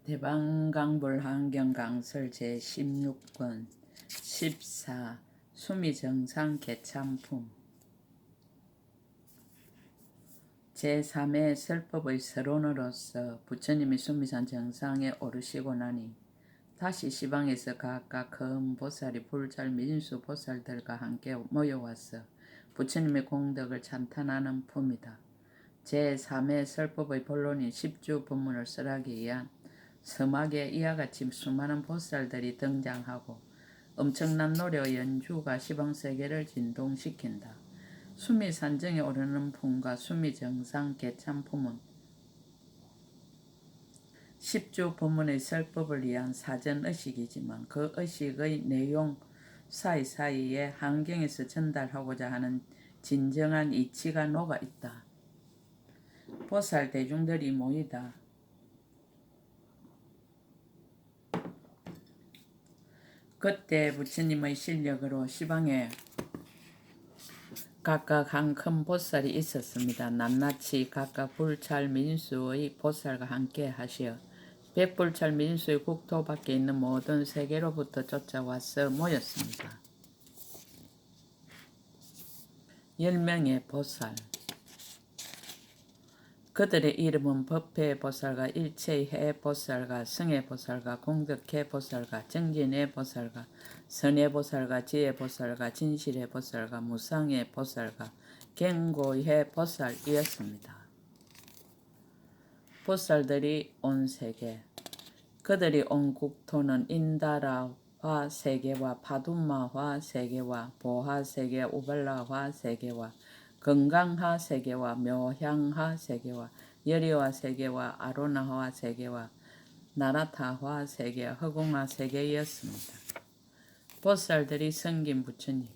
대방강불환경강설 제16권 14. 수미정상 개참품 제3의 설법의 서론으로서 부처님이 수미산 정상에 오르시고 나니 다시 시방에서 각각 큰 보살이 불잘 미진수 보살들과 함께 모여와서 부처님의 공덕을 찬탄하는 품이다. 제3의 설법의 본론인 10주 법문을 설하기 위한 서막에 이와 같이 수많은 보살들이 등장하고 엄청난 노래 연주가 시방세계를 진동시킨다. 수미산정에 오르는 품과 수미정상 개참품은 10주 법문의 설법을 위한 사전 의식이지만 그 의식의 내용 사이사이에 환경에서 전달하고자 하는 진정한 이치가 녹아있다. 보살 대중들이 모이다 그때 부처님의 실력으로 시방에 각각 한 큰 보살이 있었습니다. 낱낱이 각각 불찰 민수의 보살과 함께 하시어 백불찰 민수의 국토 밖에 있는 모든 세계로부터 쫓아와서 모였습니다. 10명의 보살 그들의 이름은 법회보살과 일체해보살과 승해보살과 공덕해보살과 정진해보살과 선해보살과 지혜보살과 진실해보살과 무상해보살과 견고해보살이었습니다. 보살들이 온 세계 그들이 온 국토는 인다라화 세계와 파두마화 세계와 보하 세계, 우발라화 세계와 건강하 세계와 묘향하 세계와 여리화 세계와 아로나화 세계와 나라타화 세계, 허공화 세계였습니다. 보살들이 섬긴 부처님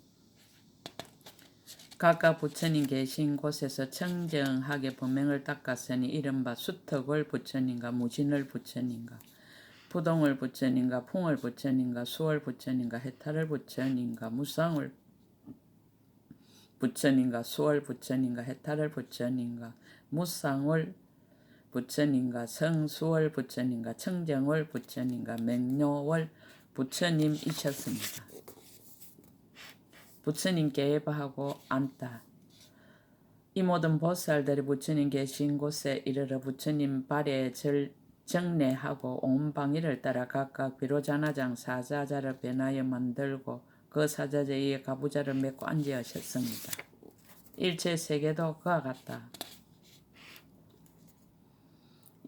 각각 부처님 계신 곳에서 청정하게 법명을 닦았으니 이른바 수턱을 부처님과 무진을 부처님과 부동을 부처님과 풍을 부처님과 수월 부처님과 해탈을 부처님과 무상을 부처님과 수월 부처님과 해탈을 부처님과 무상월 부처님과 성수월 부처님과 청정월 부처님과 맹료월 부처님이셨습니다. 부처님께 예배하고 앉다. 이 모든 보살들이 부처님 계신 곳에 이르러 부처님 발에 정례하고 온 방위를 따라 각각 비로자나장 사자자를 변하여 만들고 그 사자자에 가부자를 맺고 앉으셨습니다. 일체 세계도 그와 같다.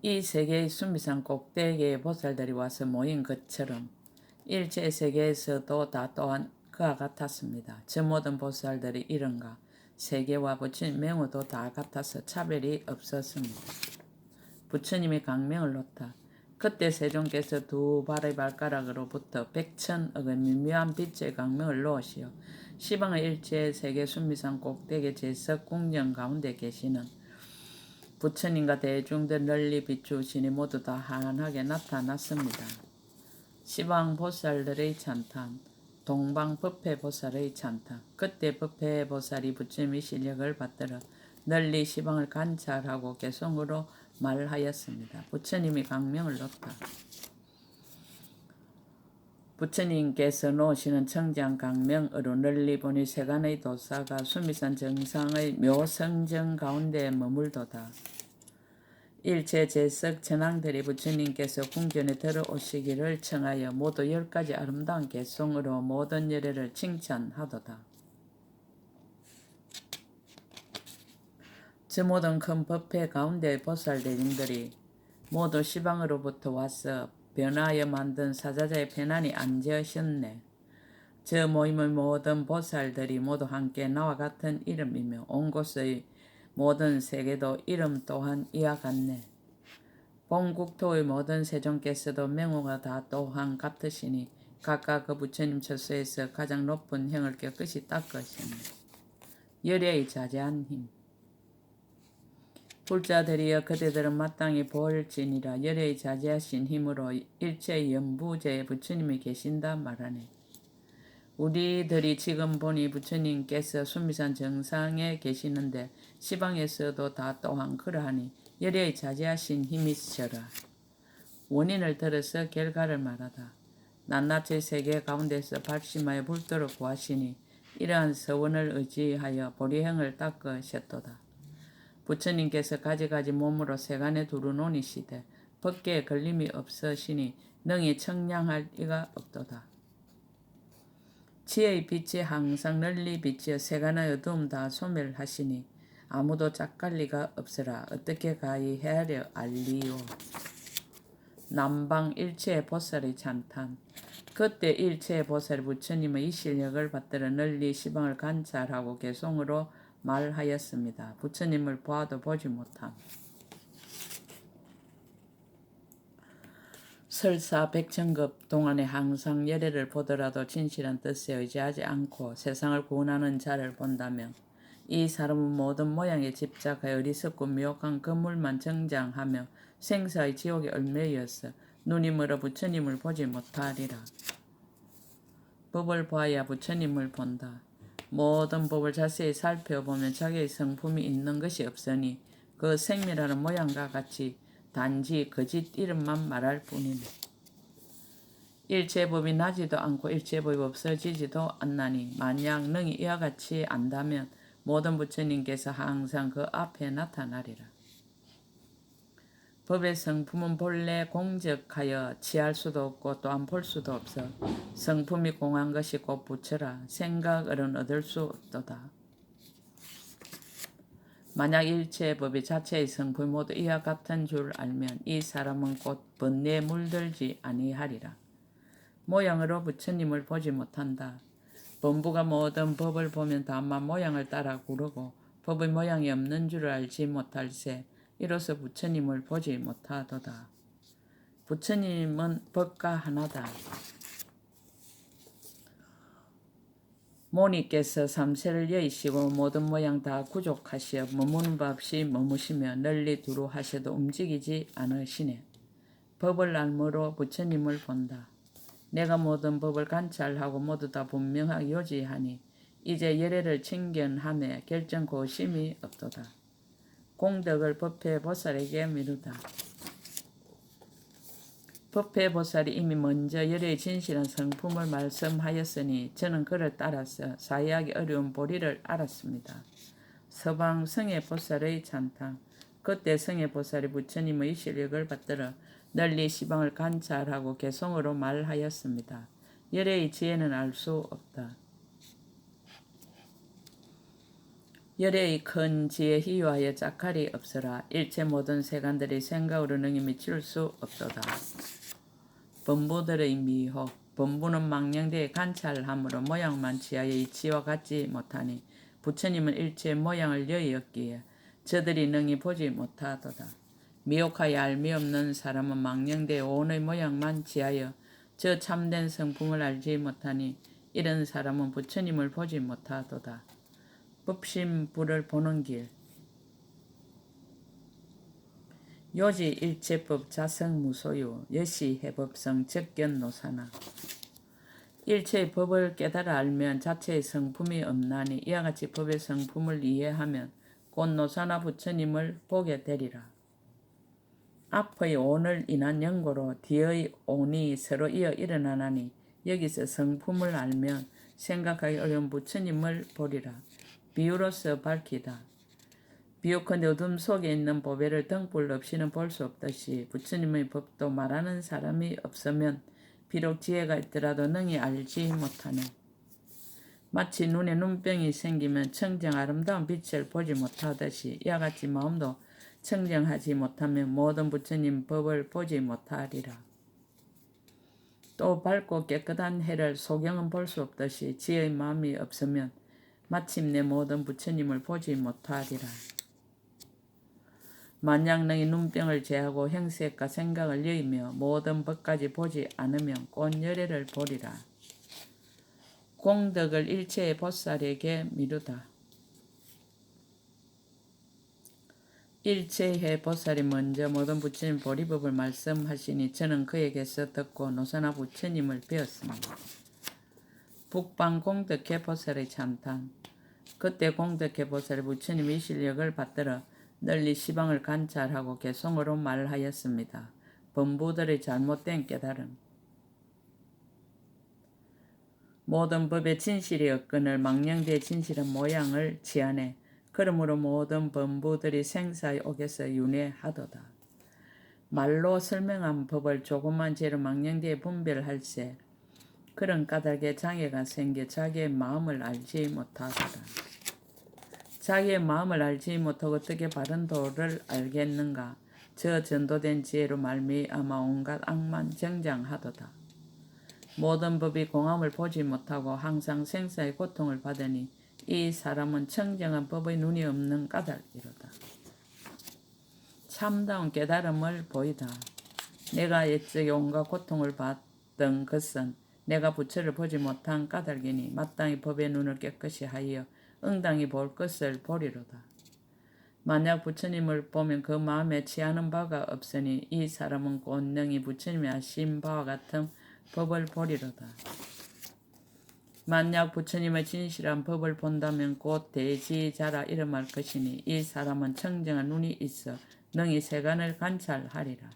이 세계의 수미산 꼭대기에 보살들이 와서 모인 것처럼 일체 세계에서도 다 또한 그와 같았습니다. 저 모든 보살들이 이른가 세계와 부처님 명호도 다 같아서 차별이 없었습니다. 부처님이 강명을 놓다. 그때 세종께서 두 발의 발가락으로부터 100,000억의 미묘한 빛의 강명을 놓으시어 시방의 일체 세계 수미산 꼭대기 제석 궁전 가운데 계시는 부처님과 대중들 널리 비추시니 모두 다 환하게 나타났습니다. 시방 보살들의 찬탄, 동방 법회보살의 찬탄. 그때 법회보살이 부처님의 실력을 받들어 널리 시방을 관찰하고 개성으로 말하였습니다. 부처님이 강명을 놓다. 부처님께서 놓으시는 청장 강명으로 널리 보니 세간의 도사가 수미산 정상의 묘성정 가운데 머물도다. 일체 제석 천왕들이 부처님께서 궁전에 들어오시기를 청하여 모두 10가지 아름다운 개송으로 모든 열애를 칭찬하도다. 저 모든 큰 법회 가운데 보살 대중들이 모두 시방으로부터 와서 변화하여 만든 사자자의 편안히 앉으셨네. 저 모임의 모든 보살들이 모두 함께 나와 같은 이름이며 온 곳의 모든 세계도 이름 또한 이와 같네. 본국토의 모든 세종께서도 명호가 다 또한 같으시니 각각 그 부처님 처소에서 가장 높은 형을 깨끗이 닦으셨네. 열애의 자제한 힘 불자들이여 그대들은 마땅히 볼지니라. 열애의 자제하신 힘으로 일체 연부제에 부처님이 계신다 말하네. 우리들이 지금 보니 부처님께서 수미산 정상에 계시는데 시방에서도 다 또한 그러하니 열애의 자제하신 힘이시라. 원인을 들어서 결과를 말하다. 낱낱이 세계 가운데서 발심하여 불도를 구하시니 이러한 서원을 의지하여 보리행을 닦으셨도다. 부처님께서 가지가지 몸으로 세간에 두루노니시되 법계에 걸림이 없으시니 능히 청량할 이가 없도다. 지혜의 빛이 항상 널리 비치어 세간의 어두움 다 소멸하시니 아무도 짝갈리가 없으라. 어떻게 가히 헤아려 알리요. 남방 일체의 보살의 찬탄. 그때 일체의 보살 부처님의 이 실력을 받들어 널리 시방을 관찰하고 개송으로 말하였습니다. 부처님을 보아도 보지 못함. 설사 백천급 동안에 항상 열애를 보더라도 진실한 뜻에 의지하지 않고 세상을 구원하는 자를 본다면 이 사람은 모든 모양에 집착하여 어리석고 미혹한 건물만 정장하며 생사의 지옥에 얽매여서 눈이 멀어 부처님을 보지 못하리라. 법을 보아야 부처님을 본다. 모든 법을 자세히 살펴보면 자기의 성품이 있는 것이 없으니 그 생멸하는 모양과 같이 단지 거짓 이름만 말할 뿐이네. 일체법이 나지도 않고 일체법이 없어지지도 않나니 만약 능히 이와 같이 안다면 모든 부처님께서 항상 그 앞에 나타나리라. 법의 성품은 본래 공적하여 취할 수도 없고 또한 볼 수도 없어 성품이 공한 것이 곧 부처라. 생각으로는 얻을 수 없도다. 만약 일체의 법이 자체의 성품이 모두 이와 같은 줄 알면 이 사람은 곧 번뇌에 물들지 아니하리라. 모양으로 부처님을 보지 못한다. 범부가 모든 법을 보면 다만 모양을 따라 구르고 법의 모양이 없는 줄을 알지 못할세 이로써 부처님을 보지 못하도다. 부처님은 법과 하나다. 모니께서 삼세를 여의시고 모든 모양 다 구족하시어 머무는 바 없이 머무시며 널리 두루하셔도 움직이지 않으시네. 법을 알므로 부처님을 본다. 내가 모든 법을 관찰하고 모두 다 분명하게 요지하니 이제 열애를 친견하며 결정 고심이 없도다. 공덕을 법회 보살에게 미루다. 법회 보살이 이미 먼저 열애의 진실한 성품을 말씀하였으니 저는 그를 따라서 사이하기 어려운 보리를 알았습니다. 서방 성의 보살의 찬탄. 그때 성의 보살이 부처님의 실력을 받들어 널리 시방을 관찰하고 개송으로 말하였습니다. 열애의 지혜는 알 수 없다. 열애의 큰 지혜 희유하여 짝할이 없으라. 일체 모든 세간들이 생각으로 능히 미칠 수 없도다. 범부들의 미혹. 범부는 망령되에 관찰함으로 모양만 취하여 이치와 같지 못하니 부처님은 일체의 모양을 여의었기에 저들이 능히 보지 못하도다. 미혹하여 알미 없는 사람은 망령되에 온의 모양만 취하여 저 참된 성품을 알지 못하니 이런 사람은 부처님을 보지 못하도다. 법심부를 보는 길. 요지 일체법 자성무소유 여시해법성 적견노사나. 일체의 법을 깨달아 알면 자체의 성품이 없나니 이와 같이 법의 성품을 이해하면 곧 노사나 부처님을 보게 되리라. 앞의 온을 인한 연고로 뒤의 온이 서로 이어 일어나나니 여기서 성품을 알면 생각하기 어려운 부처님을 보리라. 비유로서 밝히다. 비옥컨대 어둠 속에 있는 보배를 등불 없이는 볼 수 없듯이 부처님의 법도 말하는 사람이 없으면 비록 지혜가 있더라도 능히 알지 못하네. 마치 눈에 눈병이 생기면 청정 아름다운 빛을 보지 못하듯이 이와 같이 마음도 청정하지 못하면 모든 부처님 법을 보지 못하리라. 또 밝고 깨끗한 해를 소경은 볼 수 없듯이 지혜의 마음이 없으면 마침내 모든 부처님을 보지 못하리라. 만약 너희 눈병을 제하고 형색과 생각을 여의며 모든 법까지 보지 않으면 곧 열애를 보리라. 공덕을 일체의 보살에게 미루다. 일체의 보살이 먼저 모든 부처님 보리법을 말씀하시니 저는 그에게서 듣고 노사나 부처님을 배웠습니다. 북방 공덕회 보살의 찬탄. 그때 공덕회 보살이 부처님의 실력을 받들어 널리 시방을 관찰하고 개송으로 말하였습니다. 범부들의 잘못된 깨달음. 모든 법의 진실이 없거늘 망령되의 진실은 모양을 취하네. 그러므로 모든 범부들이 생사의 옥에서 윤회하도다. 말로 설명한 법을 조그만 죄로 망령되이 분별할세 그런 까닭에 장애가 생겨 자기의 마음을 알지 못하도다. 자기의 마음을 알지 못하고 어떻게 바른 도를 알겠는가. 저 전도된 지혜로 말미암아 온갖 악만 정장하도다. 모든 법이 공함을 보지 못하고 항상 생사의 고통을 받으니 이 사람은 청정한 법의 눈이 없는 까닭이로다. 참다운 깨달음을 보이다. 내가 옛적에 온갖 고통을 받던 것은 내가 부처를 보지 못한 까닭이니 마땅히 법의 눈을 깨끗이 하여 응당히 볼 것을 보리로다. 만약 부처님을 보면 그 마음에 취하는 바가 없으니 이 사람은 곧 능히 부처님이 하신 바와 같은 법을 보리로다. 만약 부처님의 진실한 법을 본다면 곧 대지자라 이름할 것이니 이 사람은 청정한 눈이 있어 능히 세간을 관찰하리라.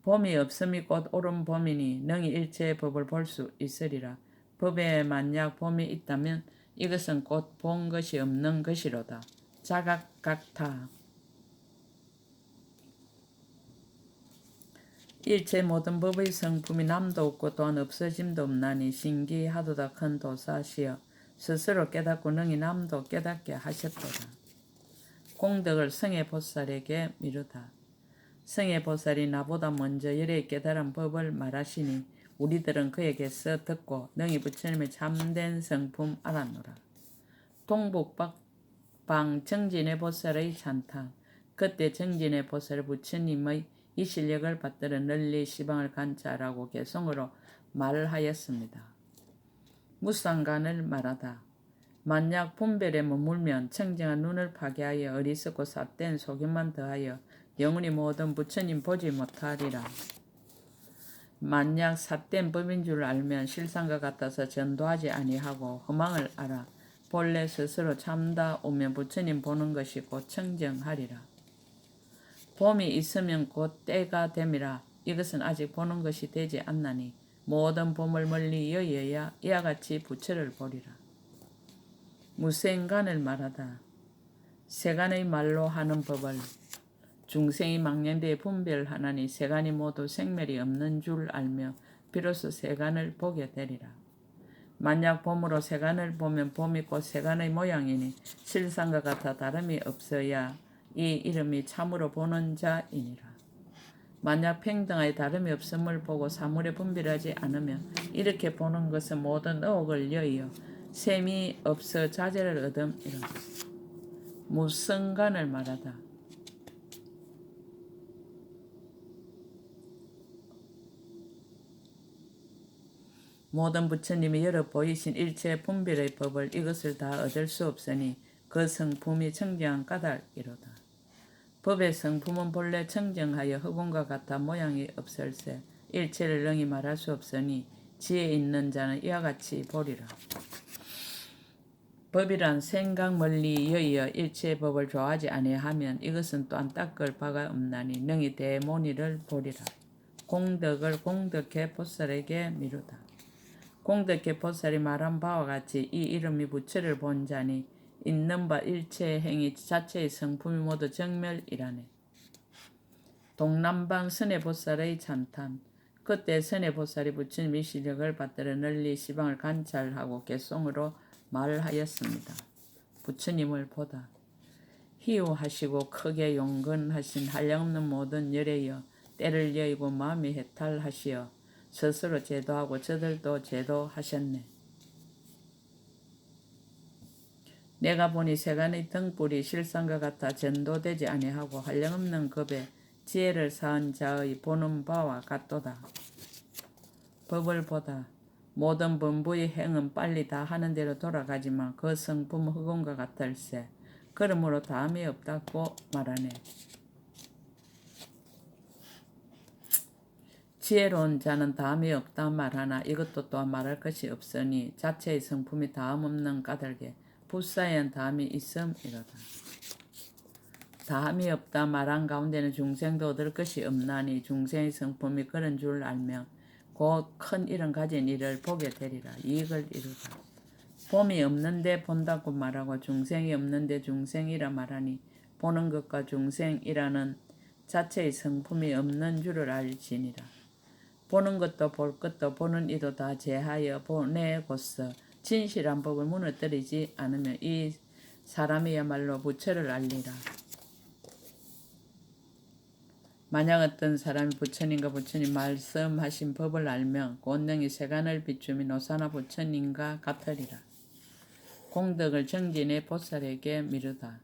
봄이 없음이 곧 옳은 봄이니 능히 일체의 법을 볼 수 있으리라. 법에 만약 봄이 있다면 이것은 곧 본 것이 없는 것이로다. 자각각타. 일체 모든 법의 성품이 남도 없고 또한 없어짐도 없나니 신기하도다. 큰 도사시여 스스로 깨닫고 능히 남도 깨닫게 하셨도다. 공덕을 성애보살에게 미루다. 성애보살이 나보다 먼저 열의 깨달은 법을 말하시니 우리들은 그에게서 듣고 능히 부처님의 참된 성품 알았노라. 동북방 정진의 보살의 찬탄. 그때 정진의 보살 부처님의 이 실력을 받들어 널리 시방을 관찰하고 개성으로 말하였습니다. 무상간을 말하다. 만약 분별에 머물면 청정한 눈을 파괴하여 어리석고 삿된 소견만 더하여 영원히 모든 부처님 보지 못하리라. 만약 삿된 법인 줄 알면 실상과 같아서 전도하지 아니하고 허망을 알아 본래 스스로 참다오면 부처님 보는 것이 곧 청정하리라. 봄이 있으면 곧 때가 됨이라. 이것은 아직 보는 것이 되지 않나니 모든 봄을 멀리 여의어야 이와 같이 부처를 보리라. 무생간을 말하다. 세간의 말로 하는 법을 중생이 망령되이 분별하나니 세간이 모두 생멸이 없는 줄 알며 비로소 세간을 보게 되리라. 만약 봄으로 세간을 보면 봄이 곧 세간의 모양이니 실상과 같아 다름이 없어야 이 이름이 참으로 보는 자이니라. 만약 평등하여 다름이 없음을 보고 사물에 분별하지 않으면 이렇게 보는 것은 모든 의혹을 여의어 셈이 없어 자제를 얻음이라. 무성간을 말하다. 모든 부처님이 열어 보이신 일체 분별의 법을 이것을 다 얻을 수 없으니 그 성품이 청정한 까닭이로다. 법의 성품은 본래 청정하여 흑운과 같아 모양이 없을세 일체를 능히 말할 수 없으니 지혜 있는 자는 이와 같이 보리라. 법이란 생각 멀리 여의어 일체의 법을 좋아하지 아니하면 이것은 또한 닦을 바가 없나니 능히 대모니를 보리라. 공덕을 공덕해 보살에게 미루다. 공덕해 보살이 말한 바와 같이 이 이름이 부처를 본 자니 있는 바 일체의 행위 자체의 성품이 모두 정멸이라네. 동남방 선해보살의 찬탄. 그때 선해보살이 부처님의 실력을 받들어 널리 시방을 관찰하고 개송으로 말하였습니다. 부처님을 보다. 희우하시고 크게 용건하신 한량없는 모든 열애여 때를 여의고 마음이 해탈하시어 스스로 제도하고 저들도 제도하셨네. 내가 보니 세간의 등불이 실상과 같아 전도되지 아니하고 한량없는 겁에 지혜를 쌓은 자의 보는 바와 같도다. 법을 보다. 모든 범부의 행은 빨리 다 하는 대로 돌아가지만 그 성품은 흑운과 같을세. 그러므로 다음이 없다고 말하네. 지혜로운 자는 다음이 없다 말하나 이것도 또한 말할 것이 없으니 자체의 성품이 다음 없는 까닭에 불사한 다음이 있음이로다. 다함이 없다 말한 가운데는 중생도 얻을 것이 없나니 중생의 성품이 그런 줄 알면 곧 큰 일은 가진 이를 보게 되리라. 이익을 이루다. 봄이 없는데 본다고 말하고 중생이 없는데 중생이라 말하니 보는 것과 중생이라는 자체의 성품이 없는 줄을 알지니라. 보는 것도 볼 것도 보는 이도 다 제하여 보내고서 진실한 법을 무너뜨리지 않으면 이 사람이야말로 부처를 알리라. 만약 어떤 사람이 부처님과 부처님 말씀하신 법을 알면 곧 능히 세간을 비추며 노사나 부처님과 같으리라. 공덕을 정진의 보살에게 미루다.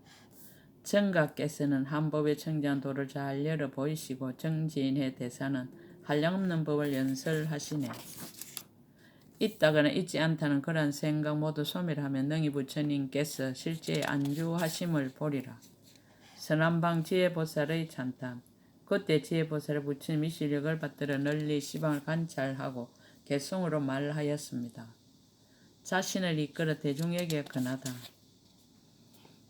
정각께서는 한 법의 청정 도를 잘 열어 보이시고 정진의 대사는 한량없는 법을 연설하시네. 있다거나 있지 않다는 그러한 생각 모두 소멸하면 능히 부처님께서 실제 안주하심을 보리라. 선한방 지혜보살의 찬탄. 그때 지혜보살의 부처님이 시력을 받들어 널리 시방을 관찰하고 개성으로 말하였습니다. 자신을 이끌어 대중에게 권하다.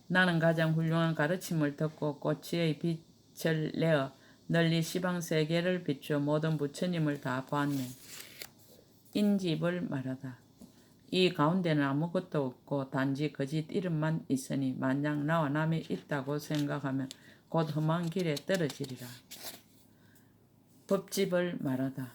나는 가장 훌륭한 가르침을 듣고 꽃의 빛을 내어 널리 시방세계를 비추어 모든 부처님을 다 보았네. 인집을 말하다. 이 가운데는 아무것도 없고 단지 거짓 이름만 있으니 만약 나와 남이 있다고 생각하면 곧 험한 길에 떨어지리라. 법집을 말하다.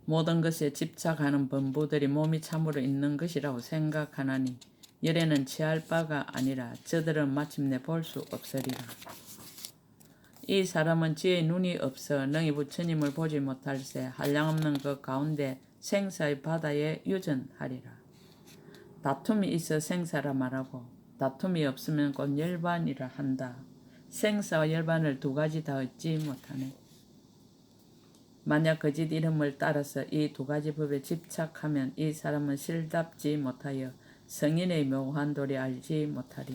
모든 것에 집착하는 범부들이 몸이 참으로 있는 것이라고 생각하나니 열에는 취할 바가 아니라 저들은 마침내 볼 수 없으리라. 이 사람은 지혜의 눈이 없어 능히 부처님을 보지 못할세 한량없는 그 가운데 생사의 바다에 유전하리라. 다툼이 있어 생사라 말하고 다툼이 없으면 곧 열반이라 한다. 생사와 열반을 두 가지 다 얻지 못하네. 만약 거짓 이름을 따라서 이 두 가지 법에 집착하면 이 사람은 실답지 못하여 성인의 묘한 도리 알지 못하리.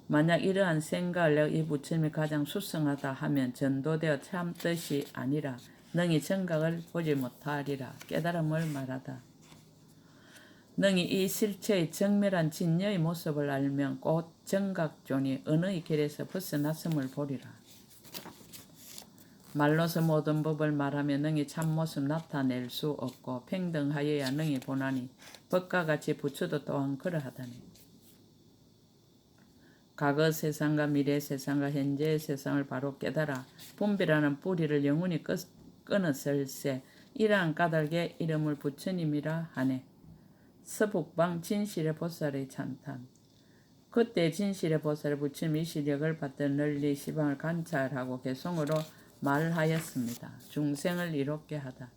만약 이러한 생각을 내어 이 부처님이 가장 수승하다 하면 전도되어 참뜻이 아니라 능히 정각을 보지 못하리라. 깨달음을 말하다. 능히 이 실체의 정멸한 진여의 모습을 알면 곧 정각존이 어느 길에서 벗어났음을 보리라. 말로서 모든 법을 말하며 능히 참모습 나타낼 수 없고 평등하여야 능히 보나니 법과 같이 부처도 또한 그러하다니. 과거 세상과 미래 세상과 현재의 세상을 바로 깨달아 분별하는 뿌리를 영원히 끊었을세. 이러한 까닭에 이름을 부처님이라 하네. 서북방 진실의 보살의 찬탄. 그때 진실의 보살의 부처님이 시력을 받들 널리 시방을 관찰하고 개성으로 말하였습니다. 중생을 이롭게 하다.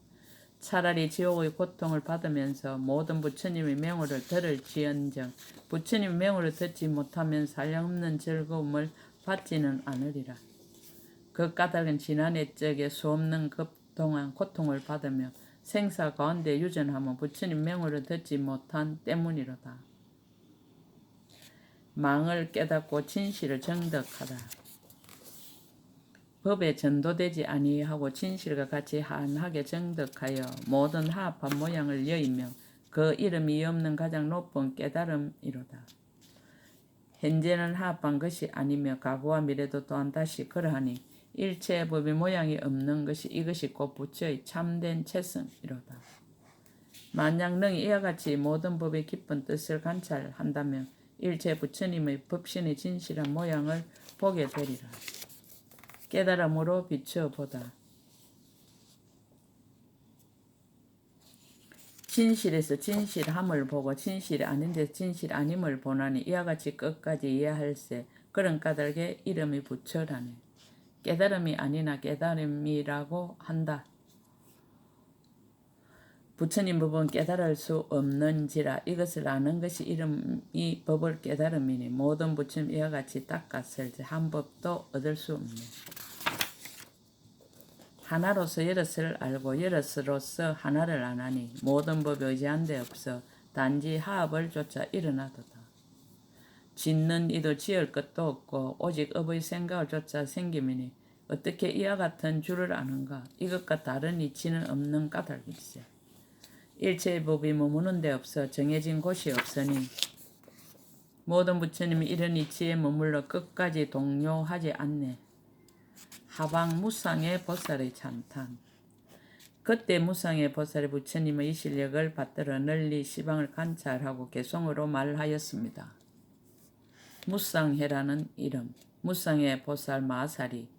차라리 지옥의 고통을 받으면서 모든 부처님의 명호를 들을지언정 부처님의 명호를 듣지 못하면 한량없는 즐거움을 받지는 않으리라. 그 까닭은 지난해 적에 수없는 급동안 고통을 받으며 생사 가운데 유전하면 부처님 명호를 듣지 못한 때문이로다. 망을 깨닫고 진실을 정덕하다. 법에 전도되지 아니하고 진실과 같이 한하게 정덕하여 모든 하합한 모양을 여의며 그 이름이 없는 가장 높은 깨달음이로다. 현재는 하합한 것이 아니며 과거와 미래도 또한 다시 그러하니 일체의 법이 모양이 없는 것이 이것이 곧 부처의 참된 체성이로다. 만약 능히 이와 같이 모든 법의 깊은 뜻을 관찰한다면 일체 부처님의 법신의 진실한 모양을 보게 되리라. 깨달음으로 비춰보다. 진실에서 진실함을 보고 진실이 아닌데 진실 아님을 보나니 이와 같이 끝까지 이해할세. 그런 까닭에 이름이 부처라네. 깨달음이 아니나 깨달음이라고 한다. 부처님 법은 깨달을 수 없는지라 이것을 아는 것이 이름이 법을 깨달음이니 모든 부처님 이와 같이 닦았을 때 한 법도 얻을 수 없네. 하나로서 여럿을 알고 여럿으로서 하나를 안 하니 모든 법에 의지한 데 없어 단지 하합을 쫓아 일어나도다. 짓는 이도 지을 것도 없고 오직 업의 생각을 쫓아 생김이니 어떻게 이와 같은 줄을 아는가. 이것과 다른 이치는 없는 까닭일세. 일체의 법이 머무는 데 없어 정해진 곳이 없으니 모든 부처님이 이런 이치에 머물러 끝까지 동요하지 않네. 하방 무상의 보살의 찬탄. 그때 무상의 보살이 부처님의 이 실력을 받들어 널리 시방을 관찰하고 개송으로 말하였습니다. 무상해라는 이름, 무상의 보살 마살이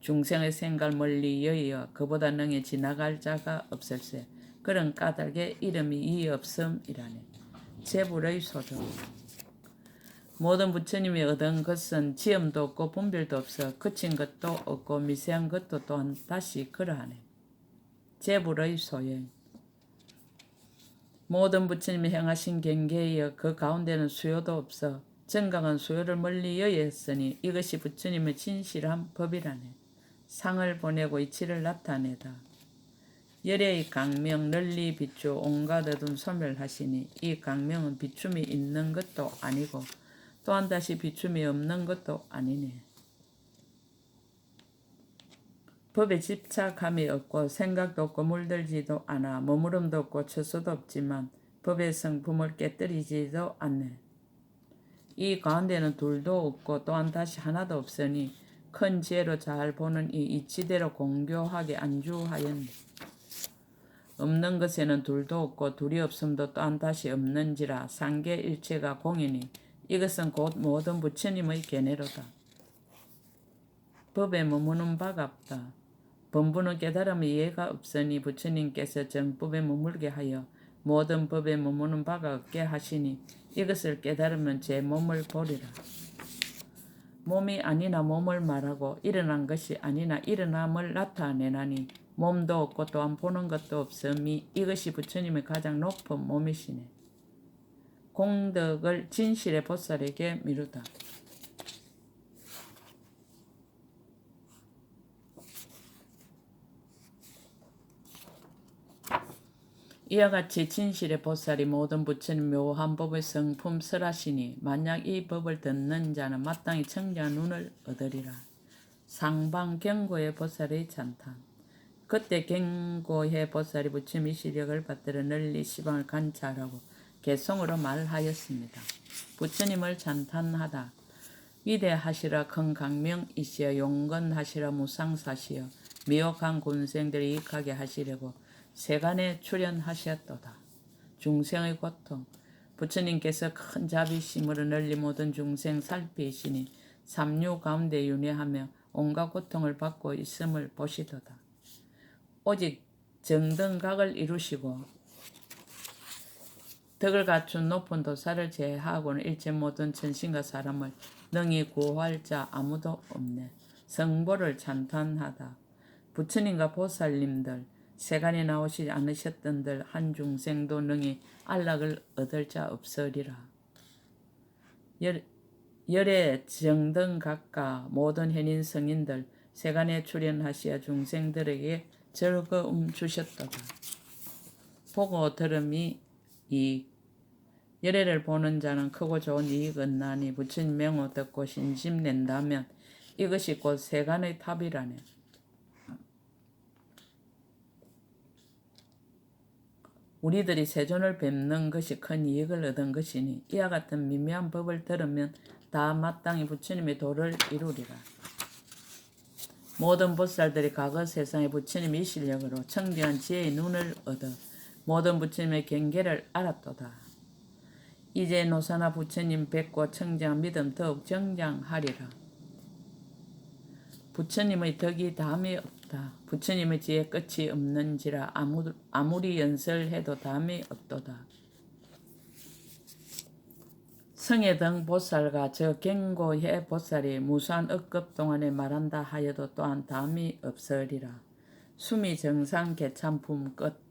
중생의 생각을 멀리 여의어 그보다 능히 지나갈 자가 없을세. 그런 까닭에 이름이 이 없음이라네. 재불의 소득. 모든 부처님이 얻은 것은 지음도 없고 분별도 없어 그친 것도 없고 미세한 것도 또한 다시 그러하네. 재불의 소행. 모든 부처님이 행하신 경계에 이어 그 가운데는 수요도 없어 정강한 수요를 멀리 여의했으니 이것이 부처님의 진실한 법이라네. 상을 보내고 이치를 나타내다. 열애의 강명 널리 비추어 온갖 어둠 소멸하시니 이 강명은 비춤이 있는 것도 아니고 또한 다시 비춤이 없는 것도 아니네. 법에 집착함이 없고 생각도 없고 물들지도 않아 머무름도 없고 처소도 없지만 법의 성품을 깨뜨리지도 않네. 이 가운데는 둘도 없고 또한 다시 하나도 없으니 큰 지혜로 잘 보는 이 이치대로 공교하게 안주하였네. 없는 것에는 둘도 없고 둘이 없음도 또한 다시 없는지라 상계일체가 공이니 이것은 곧 모든 부처님의 견해로다. 법에 머무는 바가 없다. 범부는 깨달음의 이해가 없으니 부처님께서 정법에 머물게 하여 모든 법에 머무는 바가 없게 하시니 이것을 깨달으면 제 몸을 보리라. 몸이 아니나 몸을 말하고 일어난 것이 아니나 일어남을 나타내나니 몸도 없고 또한 보는 것도 없음이 이것이 부처님의 가장 높은 몸이시네. 공덕을 진실의 보살에게 미루다. 이와 같이 진실의 보살이 모든 부처님 묘한 법의 성품 설하시니 만약 이 법을 듣는 자는 마땅히 청정한 눈을 얻으리라. 상방경고의 보살의 찬탄. 그때 경고의 보살이 부처님의 시력을 받들어 널리 시방을 관찰하고 개성으로 말하였습니다. 부처님을 찬탄하다. 위대하시라 큰 강명이시여 용건하시라 무상사시여 미혹한 군생들을 이익하게 하시려고 세간에 출현하셨도다. 중생의 고통. 부처님께서 큰 자비심으로 널리 모든 중생 살피시니 삼류 가운데 윤회하며 온갖 고통을 받고 있음을 보시도다. 오직 정등각을 이루시고 덕을 갖춘 높은 도사를 제하고는 일체 모든 천신과 사람을 능히 구할 자 아무도 없네. 성보를 찬탄하다. 부처님과 보살님들 세간에 나오시지 않으셨던들 한 중생도 능히 안락을 얻을 자 없으리라. 열의 정등각과 모든 현인 성인들 세간에 출현하시어 중생들에게 즐거움 주셨도다. 보고 들음이 이익. 열애를 보는 자는 크고 좋은 이익 얻나니 부처님 명호 듣고 신심 낸다면 이것이 곧 세간의 탑이라네. 우리들이 세존을 뵙는 것이 큰 이익을 얻은 것이니 이와 같은 미묘한 법을 들으면 다 마땅히 부처님의 도를 이루리라. 모든 보살들이 과거 세상의 부처님의 실력으로 청정한 지혜의 눈을 얻어 모든 부처님의 경계를 알았도다. 이제 노사나 부처님 뵙고 청정한 믿음 더욱 정장하리라. 부처님의 덕이 담이 없다. 부처님의 지혜 끝이 없는지라 아무리 연설해도 담이 없도다. 성애 등 보살과 저 경고해 보살이 무수한 억급 동안에 말한다 하여도 또한 담이 없으리라. 수미 정상 개참품 끝.